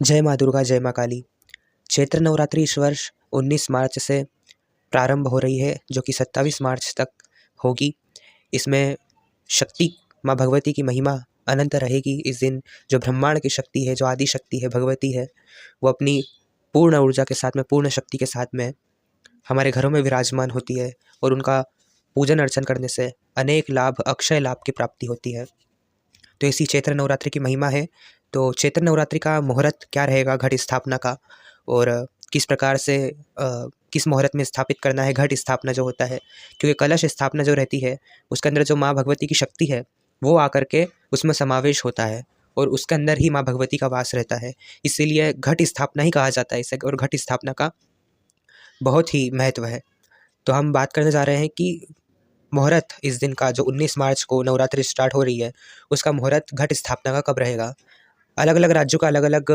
जय माँ दुर्गा, जय माँ काली। चैत्र नवरात्रि इस वर्ष 19 मार्च से प्रारंभ हो रही है, जो कि 27 मार्च तक होगी। इसमें शक्ति माँ भगवती की महिमा अनंत रहेगी। इस दिन जो ब्रह्मांड की शक्ति है, जो आदि शक्ति है, भगवती है, वो अपनी पूर्ण ऊर्जा के साथ में, पूर्ण शक्ति के साथ में हमारे घरों में विराजमान होती है और उनका पूजन अर्चन करने से अनेक लाभ, अक्षय लाभ की प्राप्ति होती है। तो इसी चैत्र नवरात्रि की महिमा है। तो चैत्र नवरात्रि का मुहूर्त क्या रहेगा घट स्थापना का, और किस प्रकार से किस मुहूर्त में स्थापित करना है घट स्थापना जो होता है, क्योंकि कलश स्थापना जो रहती है उसके अंदर जो माँ भगवती की शक्ति है वो आकर के उसमें समावेश होता है और उसके अंदर ही माँ भगवती का वास रहता है। इसीलिए घट स्थापना ही कहा जाता है इसे, और घट स्थापना का बहुत ही महत्व है। तो हम बात करने जा रहे हैं कि मुहूर्त इस दिन का, जो 19 मार्च को नवरात्रि स्टार्ट हो रही है, उसका मुहूर्त घट स्थापना का कब रहेगा। अलग अलग राज्यों का अलग अलग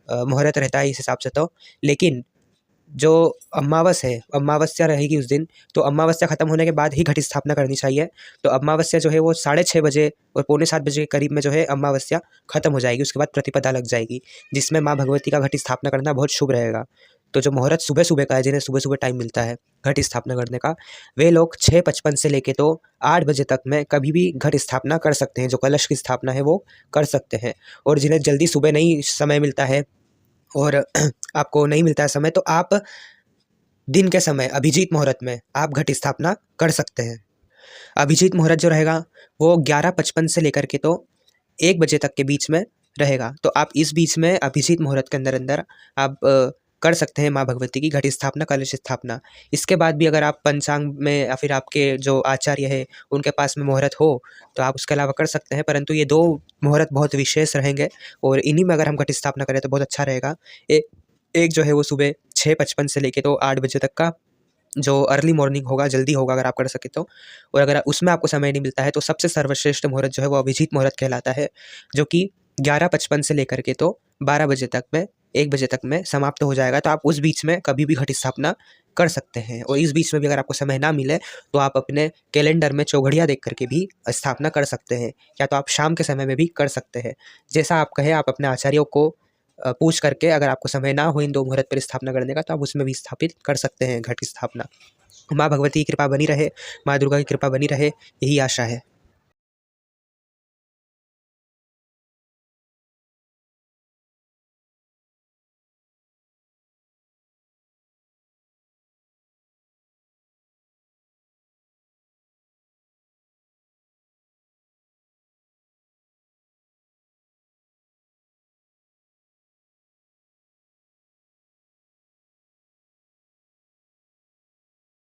मुहूर्त रहता है इस हिसाब से तो, लेकिन जो अमावस्या रहेगी उस दिन, तो अमावस्या खत्म होने के बाद ही घट स्थापना करनी चाहिए। तो अमावस्या जो है वो 6:30 बजे और पौने 7 बजे के करीब में जो है अमावस्या खत्म हो जाएगी। उसके बाद प्रतिपदा लग जाएगी, जिसमें माँ भगवती का घट स्थापना करना बहुत शुभ रहेगा। तो जो मुहूर्त सुबह सुबह का है, जिन्हें सुबह सुबह टाइम मिलता है घट स्थापना करने का, वे लोग 6:55 से लेके तो 8 बजे तक में कभी भी घट स्थापना कर सकते हैं। जो कलश की स्थापना है वो कर सकते हैं। और जिन्हें जल्दी सुबह नहीं समय मिलता है और आपको नहीं मिलता है समय, तो आप दिन के समय अभिजीत मुहूर्त में आप घट स्थापना कर सकते हैं। अभिजीत मुहूर्त जो रहेगा वो 11:55 से लेकर के तो 1 बजे तक के बीच में रहेगा। तो आप इस बीच में अभिजीत मुहूर्त के अंदर अंदर आप कर सकते हैं माँ भगवती की घट स्थापना, कलश स्थापना। इसके बाद भी अगर आप पंचांग में या फिर आपके जो आचार्य है उनके पास में मुहूर्त हो तो आप उसके अलावा कर सकते हैं, परंतु ये 2 मुहूर्त बहुत विशेष रहेंगे और इन्हीं में अगर हम घट स्थापना करें तो बहुत अच्छा रहेगा। एक जो है वो सुबह 6:55 से लेके तो 8 बजे तक का जो अर्ली मॉर्निंग होगा, जल्दी होगा अगर आप कर सके तो। और अगर उसमें आपको समय नहीं मिलता है तो सबसे सर्वश्रेष्ठ मुहूर्त जो है वो अभिजीत मुहूर्त कहलाता है, जो कि 11:55 से लेकर के तो 12 बजे तक में, 1 बजे तक में समाप्त हो जाएगा। तो आप उस बीच में कभी भी घट स्थापना कर सकते हैं। और इस बीच में भी अगर आपको समय ना मिले तो आप अपने कैलेंडर में चौघड़िया देख करके भी स्थापना कर सकते हैं, या तो आप शाम के समय में भी कर सकते हैं। जैसा आप कहें, आप अपने आचार्यों को पूछ करके, अगर आपको समय ना हो इन 2 मुहूर्त पर स्थापना करने का, तो आप उसमें भी स्थापित कर सकते हैं घट स्थापना। माँ भगवती की कृपा बनी रहे, माँ दुर्गा की कृपा बनी रहे, यही आशा है।